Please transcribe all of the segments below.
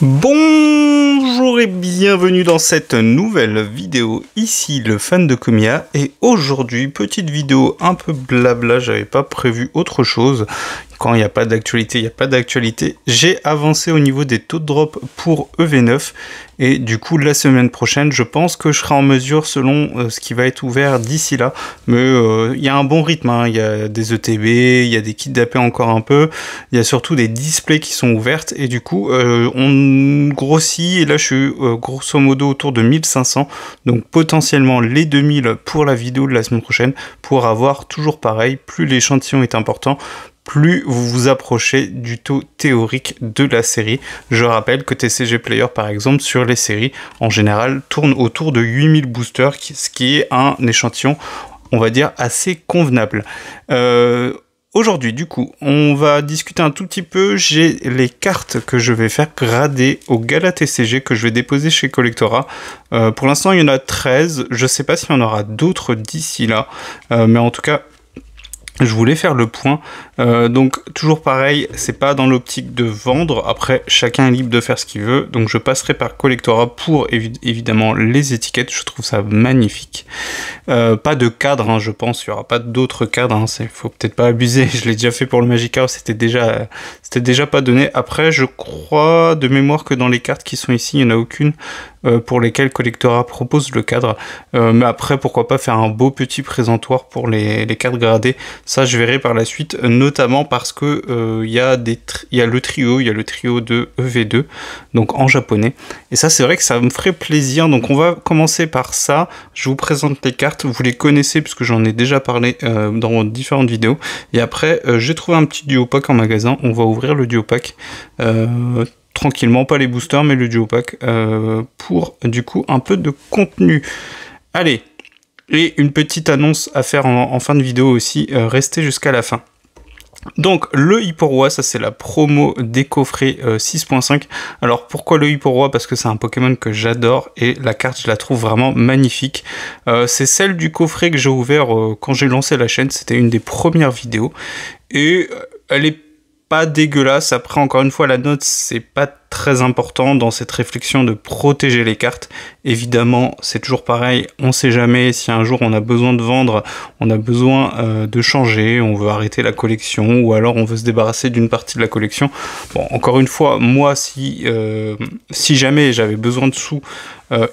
Bonjour et bienvenue dans cette nouvelle vidéo, ici le fan de Komiya, et aujourd'hui petite vidéo un peu blabla, j'avais pas prévu autre chose. Quand il n'y a pas d'actualité, il n'y a pas d'actualité. J'ai avancé au niveau des taux de drop pour EV9 et du coup la semaine prochaine je pense que je serai en mesure selon ce qui va être ouvert d'ici là. Mais il y a un bon rythme, hein. Il y a des ETB, il y a des kits d'AP encore un peu, il y a surtout des displays qui sont ouvertes et du coup on grossit et là je suis grosso modo autour de 1500, donc potentiellement les 2000 pour la vidéo de la semaine prochaine pour avoir toujours pareil, plus l'échantillon est important, plus vous vous approchez du taux théorique de la série. Je rappelle que TCG Player, par exemple, sur les séries, en général, tourne autour de 8000 boosters, ce qui est un échantillon, on va dire, assez convenable. Aujourd'hui, du coup, on va discuter un tout petit peu. J'ai les cartes que je vais faire grader au Gala TCG que je vais déposer chez Collectora. Pour l'instant, il y en a 13. Je ne sais pas s'il y en aura d'autres d'ici là. Mais en tout cas, je voulais faire le point, donc toujours pareil, c'est pas dans l'optique de vendre, après chacun est libre de faire ce qu'il veut, donc je passerai par Collectora pour évidemment les étiquettes, je trouve ça magnifique. Pas de cadre, hein, je pense, il y aura pas d'autres cadres, hein, faut peut-être pas abuser, je l'ai déjà fait pour le Magic House, c'était déjà pas donné. Après je crois de mémoire que dans les cartes qui sont ici, il n'y en a aucune pour lesquelles Collectora propose le cadre, mais après pourquoi pas faire un beau petit présentoir pour les cartes gradées. Ça, je verrai par la suite, notamment parce que il y a le trio de EV2, donc en japonais. Et ça, c'est vrai que ça me ferait plaisir. Donc, on va commencer par ça. Je vous présente les cartes. Vous les connaissez puisque j'en ai déjà parlé dans différentes vidéos. Et après, j'ai trouvé un petit duo pack en magasin. On va ouvrir le duo pack tranquillement, pas les boosters, mais le duo pack pour du coup un peu de contenu. Allez. Et une petite annonce à faire en fin de vidéo aussi, restez jusqu'à la fin. Donc le Hipporoi, ça c'est la promo des coffrets 6.5. Alors pourquoi le Hipporoi? Parce que c'est un Pokémon que j'adore et la carte je la trouve vraiment magnifique. C'est celle du coffret que j'ai ouvert quand j'ai lancé la chaîne, c'était une des premières vidéos. Et elle est pas dégueulasse. Après encore une fois la note c'est pas très important dans cette réflexion de protéger les cartes. Évidemment c'est toujours pareil, on sait jamais si un jour on a besoin de vendre, on a besoin de changer, on veut arrêter la collection ou alors on veut se débarrasser d'une partie de la collection. Bon encore une fois moi si jamais j'avais besoin de sous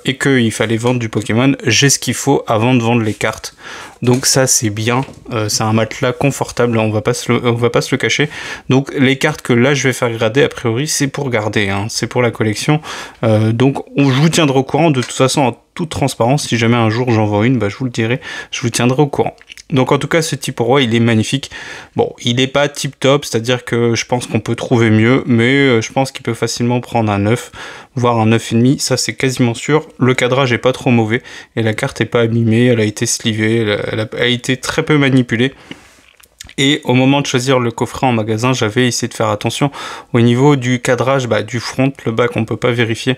et qu'il fallait vendre du Pokémon, j'ai ce qu'il faut avant de vendre les cartes. Donc ça c'est bien, c'est un matelas confortable, on va pas se le cacher. Donc les cartes que là je vais faire grader a priori c'est pour garder, hein, c'est pour la collection. Donc je vous tiendrai au courant de toute façon en toute transparence, si jamais un jour j'en vends une, bah, je vous le dirai, je vous tiendrai au courant. Donc en tout cas ce Hipporoi il est magnifique. Bon il n'est pas tip top, c'est à dire que je pense qu'on peut trouver mieux, mais je pense qu'il peut facilement prendre un 9, voire un 9,5, ça c'est quasiment sûr. Le cadrage est pas trop mauvais et la carte est pas abîmée, elle a été slivée, elle a été très peu manipulée. Et au moment de choisir le coffret en magasin, j'avais essayé de faire attention au niveau du cadrage, du front, le bac on peut pas vérifier,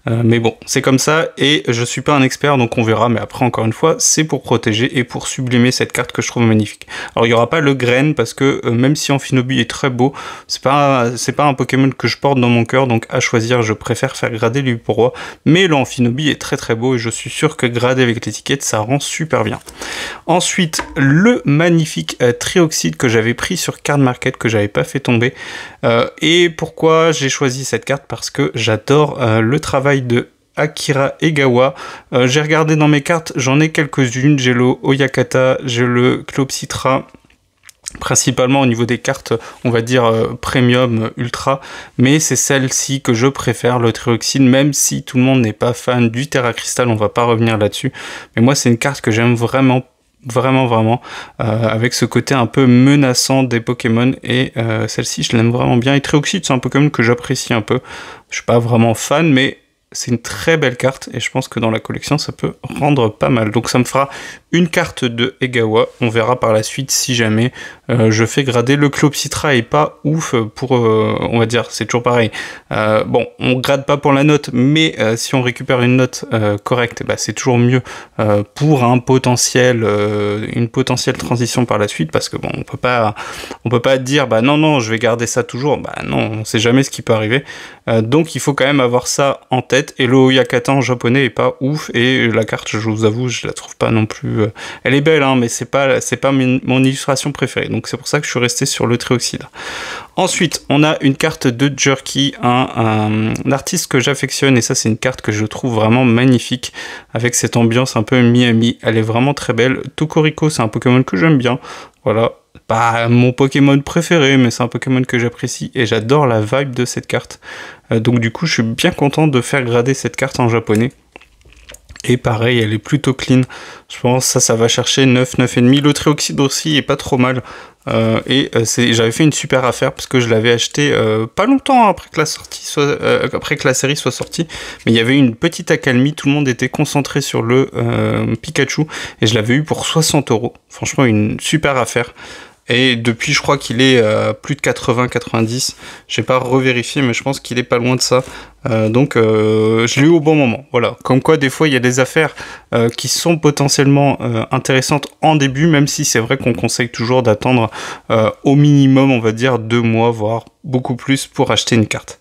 mais bon c'est comme ça et je suis pas un expert donc on verra, mais après encore une fois c'est pour protéger et pour sublimer cette carte que je trouve magnifique. Alors il y aura pas le grain parce que même si Amphinobi est très beau, c'est pas un Pokémon que je porte dans mon cœur, donc à choisir je préfère faire grader lui pour roi, mais le Amphinobi est très très beau et je suis sûr que grader avec l'étiquette ça rend super bien. Ensuite le magnifique Trioxide que j'avais pris sur Card Market que j'avais pas fait tomber, et pourquoi j'ai choisi cette carte? Parce que j'adore le travail de Akira Egawa. J'ai regardé dans mes cartes, j'en ai quelques-unes, j'ai le Oyakata, j'ai le Cleopsitra, principalement au niveau des cartes, on va dire premium, ultra, mais c'est celle-ci que je préfère, le Trioxide, même si tout le monde n'est pas fan du Terra Crystal, on va pas revenir là-dessus, mais moi c'est une carte que j'aime vraiment, avec ce côté un peu menaçant des Pokémon, et celle-ci je l'aime vraiment bien. Et Trioxide c'est un Pokémon que j'apprécie un peu, je suis pas vraiment fan, mais c'est une très belle carte et je pense que dans la collection ça peut rendre pas mal. Donc ça me fera une carte de Egawa. On verra par la suite si jamais je fais grader. Le Cleopsitra est pas ouf pour, on va dire, c'est toujours pareil. Bon, on grade pas pour la note, mais si on récupère une note correcte, bah, c'est toujours mieux pour un potentiel, une potentielle transition par la suite, parce que bon, on peut pas dire bah non, je vais garder ça toujours. Bah non, on sait jamais ce qui peut arriver. Donc il faut quand même avoir ça en tête. Et le Oyakata en japonais est pas ouf, et la carte, je vous avoue, je la trouve pas non plus. Elle est belle, hein, mais c'est pas mon illustration préférée. Donc c'est pour ça que je suis resté sur le Trioxide. Ensuite, on a une carte de Jerky, un artiste que j'affectionne, et ça c'est une carte que je trouve vraiment magnifique, avec cette ambiance un peu Miami. Elle est vraiment très belle. Tokoriko, c'est un Pokémon que j'aime bien. Voilà. Pas mon Pokémon préféré, mais c'est un Pokémon que j'apprécie et j'adore la vibe de cette carte. Donc du coup, je suis bien content de faire grader cette carte en japonais. Et pareil, elle est plutôt clean. Je pense que ça va chercher 9, 9,5. Le Trioxide aussi est pas trop mal. J'avais fait une super affaire parce que je l'avais acheté pas longtemps après que la série soit sortie. Mais il y avait une petite accalmie, tout le monde était concentré sur le Pikachu. Et je l'avais eu pour 60 €. Franchement, une super affaire. Et depuis, je crois qu'il est plus de 80-90. J'ai pas revérifié, mais je pense qu'il est pas loin de ça. Donc, je l'ai eu au bon moment. Voilà. Comme quoi, des fois, il y a des affaires qui sont potentiellement intéressantes en début, même si c'est vrai qu'on conseille toujours d'attendre au minimum, on va dire, 2 mois, voire beaucoup plus pour acheter une carte.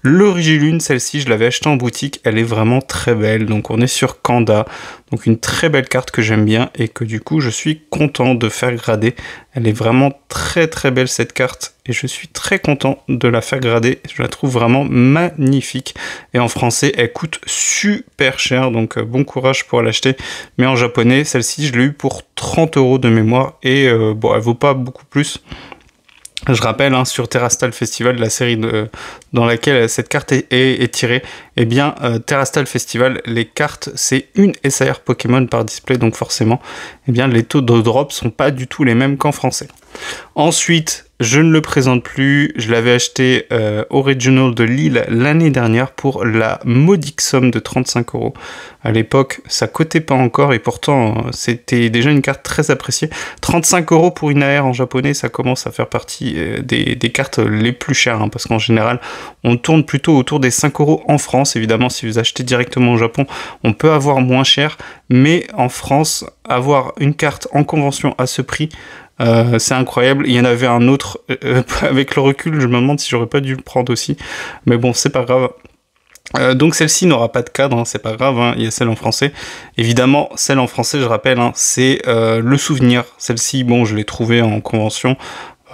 L'Origilune, celle-ci, je l'avais achetée en boutique. Elle est vraiment très belle. Donc, on est sur Kanda. Donc, une très belle carte que j'aime bien et que du coup, je suis content de faire grader. Elle est vraiment très très belle cette carte et je suis très content de la faire grader. Je la trouve vraiment magnifique et en français elle coûte super cher, donc bon courage pour l'acheter. Mais en japonais, celle-ci je l'ai eu pour 30 € de mémoire et bon, elle vaut pas beaucoup plus. Je rappelle, hein, sur Terrastal Festival, la série dans laquelle cette carte est tirée, eh bien, Terrastal Festival, les cartes, c'est une SAR Pokémon par display, donc forcément, eh bien, les taux de drop sont pas du tout les mêmes qu'en français. Ensuite, je ne le présente plus, je l'avais acheté au Regional de Lille l'année dernière pour la modique somme de 35 €. À l'époque, ça cotait pas encore et pourtant, c'était déjà une carte très appréciée. 35 € pour une AR en japonais, ça commence à faire partie des cartes les plus chères, hein, parce qu'en général, on tourne plutôt autour des 5 € en France. Évidemment, si vous achetez directement au Japon, on peut avoir moins cher, mais en France, avoir une carte en convention à ce prix, c'est incroyable. Il y en avait un autre, avec le recul, je me demande si j'aurais pas dû le prendre aussi, mais bon, c'est pas grave. Donc celle-ci n'aura pas de cadre, hein, c'est pas grave, hein, il y a celle en français. Évidemment, celle en français, je rappelle, hein, c'est le souvenir. Celle-ci, bon, je l'ai trouvée en convention.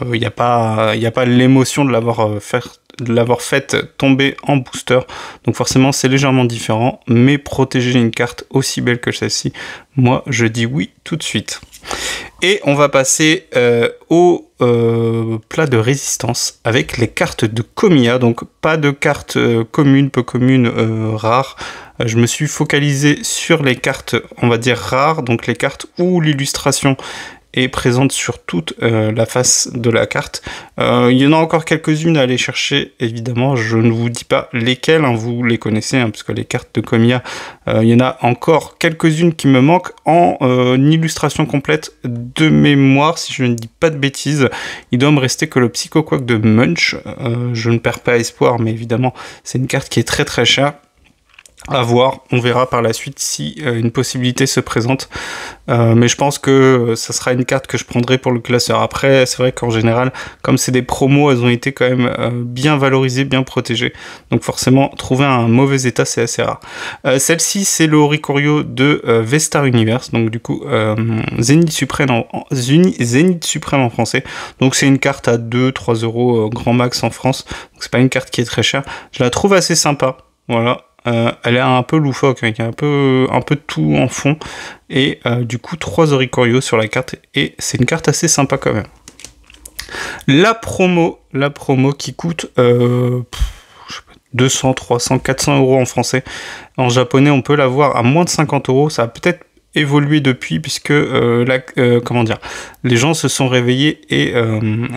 Il n'y a pas l'émotion de l'avoir faite tomber en booster. Donc forcément, c'est légèrement différent. Mais protéger une carte aussi belle que celle-ci, moi, je dis oui tout de suite. Et on va passer au plat de résistance avec les cartes de Komiya. Donc pas de cartes communes, peu communes, rares. Je me suis focalisé sur les cartes, on va dire rares, donc les cartes où l'illustration est présente sur toute la face de la carte. Il y en a encore quelques-unes à aller chercher, évidemment, je ne vous dis pas lesquelles, hein, vous les connaissez, hein, parce que les cartes de Komiya, il y en a encore quelques-unes qui me manquent en illustration complète de mémoire, si je ne dis pas de bêtises. Il doit me rester que le Psychoquack de Munch, je ne perds pas espoir, mais évidemment, c'est une carte qui est très très chère. À voir, on verra par la suite si une possibilité se présente, mais je pense que ça sera une carte que je prendrai pour le classeur. Après, c'est vrai qu'en général, comme c'est des promos, elles ont été quand même bien valorisées, bien protégées, donc forcément, trouver un mauvais état, c'est assez rare. Celle-ci, c'est le Oricorio de V-Star Universe, donc du coup, Zénith Suprême en français, donc c'est une carte à 2-3 € grand max en France, donc c'est pas une carte qui est très chère. Je la trouve assez sympa, voilà. Elle est un peu loufoque, avec un peu de tout en fond, et du coup 3 Oricorio sur la carte, et c'est une carte assez sympa quand même. La promo qui coûte 200, 300, 400 € en français. En japonais, on peut l'avoir à moins de 50 €, ça a peut-être évolué depuis, puisque comment dire, les gens se sont réveillés et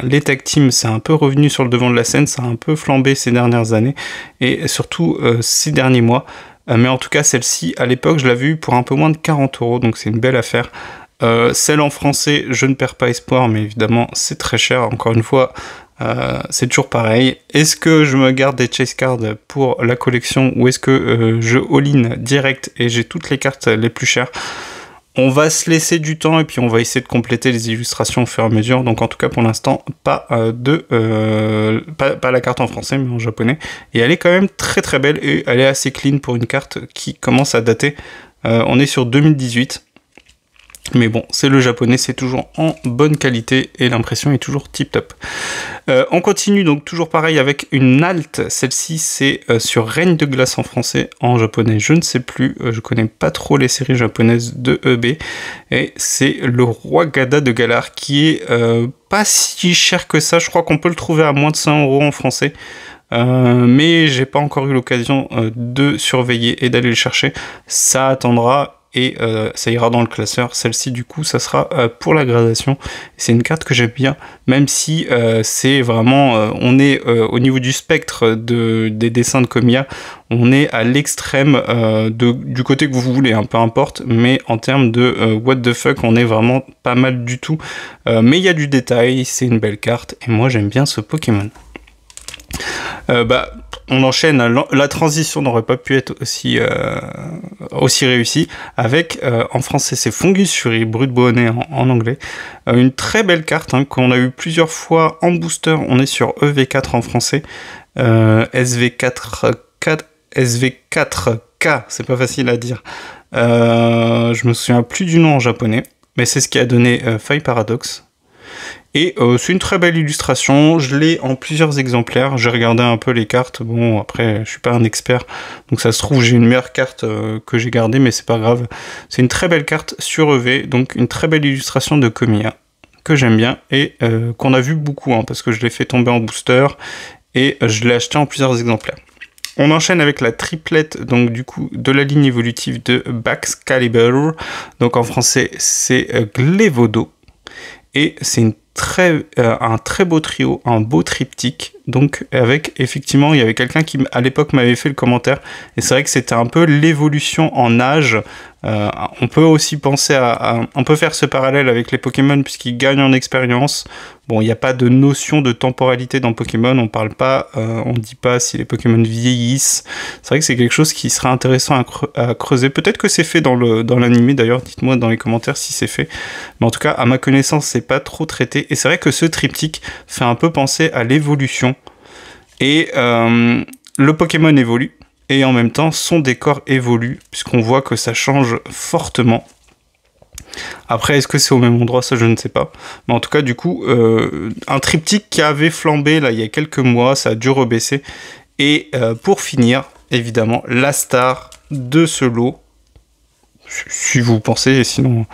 les tag teams, c'est un peu revenu sur le devant de la scène, ça a un peu flambé ces dernières années et surtout ces derniers mois. mais en tout cas celle-ci à l'époque je l'avais eu pour un peu moins de 40 €, donc c'est une belle affaire. Celle en français, je ne perds pas espoir, mais évidemment c'est très cher, encore une fois. C'est toujours pareil. Est-ce que je me garde des chase cards pour la collection ou est-ce que je all-in direct et j'ai toutes les cartes les plus chères? On va se laisser du temps et puis on va essayer de compléter les illustrations au fur et à mesure. Donc en tout cas pour l'instant, pas la carte en français mais en japonais. Et elle est quand même très très belle et elle est assez clean pour une carte qui commence à dater. On est sur 2018. Mais bon, c'est le japonais, c'est toujours en bonne qualité et l'impression est toujours tip top. On continue donc toujours pareil avec une alt. Celle-ci c'est sur Règne de glace en français, en japonais je ne sais plus, je connais pas trop les séries japonaises de EB. Et c'est le roi Gada de Galar qui est pas si cher que ça, je crois qu'on peut le trouver à moins de 100 € en français. Mais j'ai pas encore eu l'occasion de surveiller et d'aller le chercher. Ça attendra. Et ça ira dans le classeur. Celle-ci du coup ça sera pour la gradation. C'est une carte que j'aime bien, même si c'est vraiment on est au niveau du spectre des dessins de Komiya, on est à l'extrême du côté que vous voulez, hein, peu importe, mais en termes de what the fuck on est vraiment pas mal du tout, mais il y a du détail, c'est une belle carte et moi j'aime bien ce Pokémon. On enchaîne, la transition n'aurait pas pu être aussi réussie avec, en français c'est Fungus Fury, Brut Bonnet en anglais, une très belle carte hein, qu'on a eu plusieurs fois en booster, on est sur EV4 en français, SV4K, c'est pas facile à dire, je me souviens plus du nom en japonais, mais c'est ce qui a donné Fire Paradox. Et c'est une très belle illustration, je l'ai en plusieurs exemplaires, j'ai regardé un peu les cartes, bon après je suis pas un expert, donc ça se trouve j'ai une meilleure carte que j'ai gardée, mais c'est pas grave. C'est une très belle carte sur EV, donc une très belle illustration de Komiya, que j'aime bien, et qu'on a vu beaucoup, hein, parce que je l'ai fait tomber en booster, et je l'ai acheté en plusieurs exemplaires. On enchaîne avec la triplette, donc du coup, de la ligne évolutive de Baxcalibur, donc en français c'est Glevodo, et c'est un très beau trio, un beau triptyque, donc avec, effectivement, il y avait quelqu'un qui, à l'époque, m'avait fait le commentaire, et c'est vrai que c'était un peu l'évolution en âge. On peut aussi penser on peut faire ce parallèle avec les Pokémon, puisqu'ils gagnent en expérience. Bon, il n'y a pas de notion de temporalité dans Pokémon, on parle pas, on dit pas si les Pokémon vieillissent. C'est vrai que c'est quelque chose qui serait intéressant à creuser. Peut-être que c'est fait dans l'anime, d'ailleurs, dites-moi dans les commentaires si c'est fait. Mais en tout cas, à ma connaissance, c'est pas trop traité. Et c'est vrai que ce triptyque fait un peu penser à l'évolution. Et le Pokémon évolue. Et en même temps, son décor évolue, puisqu'on voit que ça change fortement. Après, est-ce que c'est au même endroit? Ça, je ne sais pas. Mais en tout cas, du coup, un triptyque qui avait flambé là il y a quelques mois, ça a dû rebaisser. Et pour finir, évidemment, la star de ce lot, si vous pensez, sinon...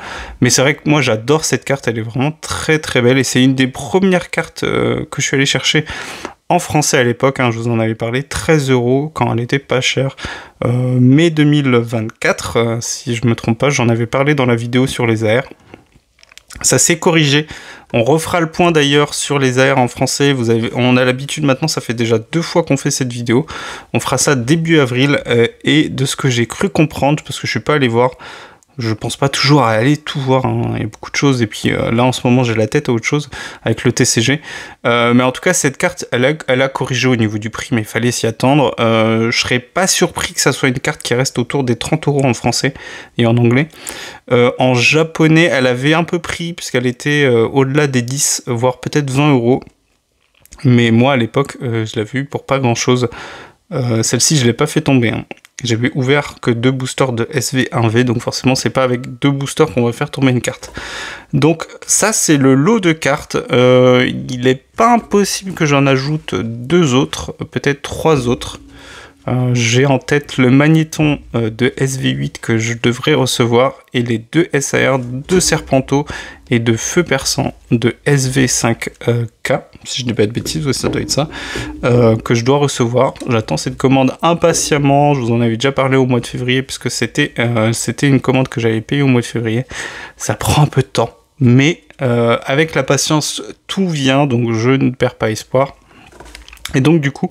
Mais c'est vrai que moi, j'adore cette carte, elle est vraiment très très belle. Et c'est une des premières cartes que je suis allé chercher en français à l'époque, hein, je vous en avais parlé, 13 € quand elle était pas chère. Mai 2024, si je me trompe pas, j'en avais parlé dans la vidéo sur les AR. Ça s'est corrigé. On refera le point d'ailleurs sur les AR en français. On a l'habitude maintenant, ça fait déjà 2 fois qu'on fait cette vidéo. On fera ça début avril. Et de ce que j'ai cru comprendre, parce que je suis pas allé voir, je pense pas toujours à aller tout voir, hein. Il y a beaucoup de choses, et puis là en ce moment j'ai la tête à autre chose avec le TCG, mais en tout cas cette carte elle a corrigé au niveau du prix, mais il fallait s'y attendre. Je serais pas surpris que ça soit une carte qui reste autour des 30 € en français et en anglais. En japonais elle avait un peu pris puisqu'elle était au-delà des 10 voire peut-être 20 €, mais moi à l'époque je l'avais eu pour pas grand chose. Celle-ci je l'ai pas fait tomber, hein. J'avais ouvert que 2 boosters de SV1V, donc forcément c'est pas avec 2 boosters qu'on va faire tomber une carte. Donc ça c'est le lot de cartes. Il est pas impossible que j'en ajoute 2 autres, peut-être 3 autres. J'ai en tête le magnéton de SV8 que je devrais recevoir, et les 2 SAR de Serpento et de Feu Perçant de SV5K, si je dis pas de bêtises, ouais, ça doit être ça, que je dois recevoir. J'attends cette commande impatiemment, je vous en avais déjà parlé au mois de février, puisque c'était une commande que j'avais payée au mois de février. Ça prend un peu de temps, mais avec la patience, tout vient, donc je ne perds pas espoir. Et donc du coup,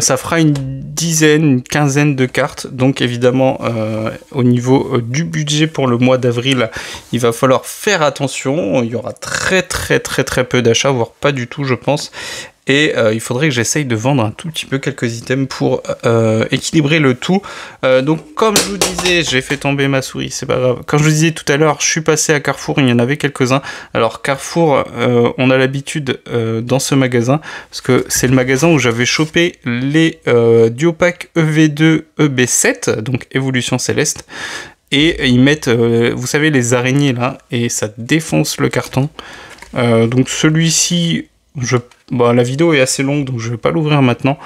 ça fera une dizaine, une quinzaine de cartes. Donc évidemment, au niveau du budget pour le mois d'avril, il va falloir faire attention. Il y aura très peu d'achats, voire pas du tout, je pense. Et il faudrait que j'essaye de vendre un tout petit peu quelques items pour équilibrer le tout. Donc comme je vous disais, j'ai fait tomber ma souris, c'est pas grave. Comme je vous disais tout à l'heure, je suis passé à Carrefour, il y en avait quelques-uns. Alors Carrefour, on a l'habitude dans ce magasin, parce que c'est le magasin où j'avais chopé les Duopack EV2 EB7, donc Évolution Céleste. Et ils mettent, vous savez, les araignées là, et ça défonce le carton. Donc celui-ci... Bon, la vidéo est assez longue, donc je vais pas l'ouvrir maintenant.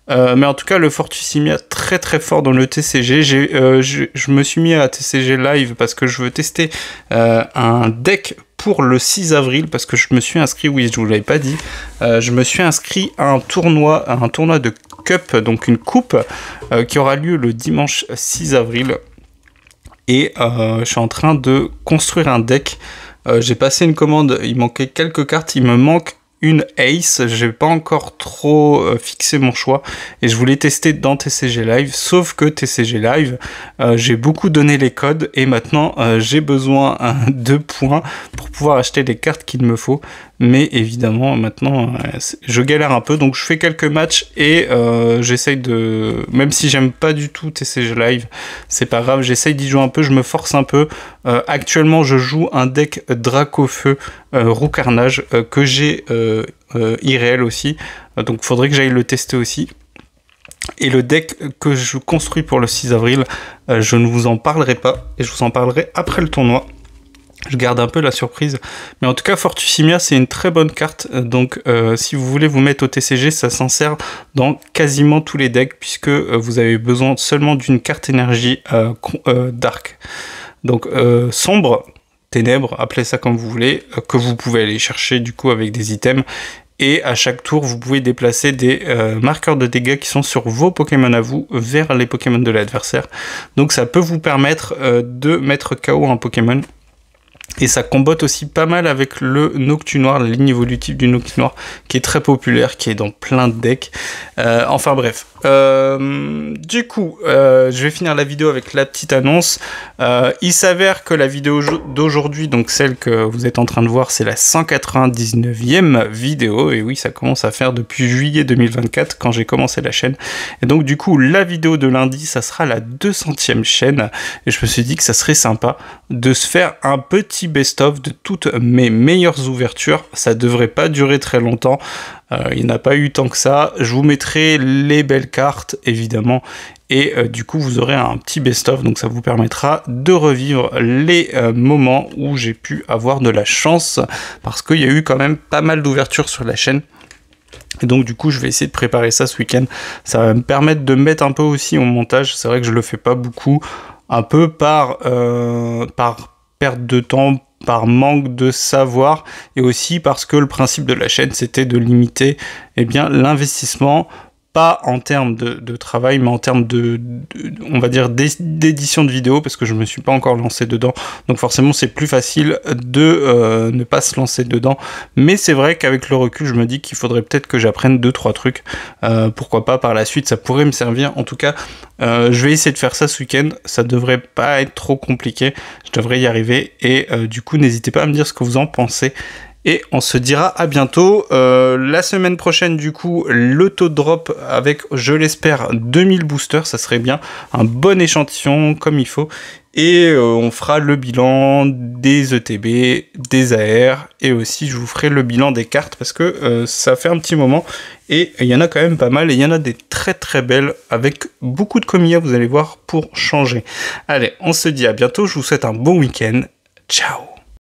Mais en tout cas, le Fortusimia très fort dans le TCG. Je me suis mis à TCG Live parce que je veux tester un deck pour le 6 avril, parce que je me suis inscrit, oui, je vous l'avais pas dit, je me suis inscrit à un tournoi de Cup, donc une coupe, qui aura lieu le dimanche 6 avril. Et je suis en train de construire un deck. J'ai passé une commande, il manquait quelques cartes, il me manque une Ace, j'ai pas encore trop fixé mon choix et je voulais tester dans TCG Live, sauf que TCG Live, j'ai beaucoup donné les codes et maintenant j'ai besoin de points pour pouvoir acheter les cartes qu'il me faut, mais évidemment maintenant je galère un peu, donc je fais quelques matchs et j'essaye de, même si j'aime pas du tout TCG Live, c'est pas grave, j'essaye d'y jouer un peu, je me force un peu. Actuellement je joue un deck Dracofeu Roux Carnage que j'ai IRL aussi, donc il faudrait que j'aille le tester aussi. Et le deck que je construis pour le 6 avril, je ne vous en parlerai pas, et je vous en parlerai après le tournoi. Je garde un peu la surprise, mais en tout cas Fortusimia c'est une très bonne carte, donc si vous voulez vous mettre au TCG, ça s'en sert dans quasiment tous les decks, puisque vous avez besoin seulement d'une carte énergie dark, donc sombre, ténèbres, appelez ça comme vous voulez, que vous pouvez aller chercher du coup avec des items. Et à chaque tour, vous pouvez déplacer des marqueurs de dégâts qui sont sur vos Pokémon à vous vers les Pokémon de l'adversaire. Donc ça peut vous permettre de mettre KO un Pokémon. Et ça combotte aussi pas mal avec le Noctunoir, la ligne évolutive du Noctunoir, qui est très populaire, qui est dans plein de decks. Enfin bref. Du coup, je vais finir la vidéo avec la petite annonce. Il s'avère que la vidéo d'aujourd'hui, donc celle que vous êtes en train de voir, c'est la 199e vidéo. Et oui, ça commence à faire depuis juillet 2024, quand j'ai commencé la chaîne. Et donc du coup, la vidéo de lundi, ça sera la 200e chaîne. Et je me suis dit que ça serait sympa de se faire un petit best-of de toutes mes meilleures ouvertures. Ça devrait pas durer très longtemps. Il n'y en a pas eu tant que ça. Je vous mettrai les belles cartes, évidemment. Et du coup, vous aurez un petit best-of. Donc ça vous permettra de revivre les moments où j'ai pu avoir de la chance. Parce qu'il y a eu quand même pas mal d'ouvertures sur la chaîne. Et donc du coup, je vais essayer de préparer ça ce week-end. Ça va me permettre de mettre un peu aussi au montage. C'est vrai que je le fais pas beaucoup. Un peu par perte de temps, par manque de savoir, et aussi parce que le principe de la chaîne c'était de limiter l'investissement, pas en termes de travail, mais en termes on va dire d'édition de vidéo, parce que je me suis pas encore lancé dedans, donc forcément c'est plus facile de ne pas se lancer dedans. Mais c'est vrai qu'avec le recul, je me dis qu'il faudrait peut-être que j'apprenne 2-3 trucs, pourquoi pas par la suite, ça pourrait me servir. En tout cas, je vais essayer de faire ça ce week-end, ça devrait pas être trop compliqué, je devrais y arriver, et du coup n'hésitez pas à me dire ce que vous en pensez. Et on se dira à bientôt. La semaine prochaine, du coup, l'auto-drop avec, je l'espère, 2000 boosters. Ça serait bien. Un bon échantillon, comme il faut. Et on fera le bilan des ETB, des AR. Et aussi, je vous ferai le bilan des cartes parce que ça fait un petit moment. Et il y en a quand même pas mal. Et il y en a des très belles avec beaucoup de Kamiya, vous allez voir, pour changer. Allez, on se dit à bientôt. Je vous souhaite un bon week-end. Ciao!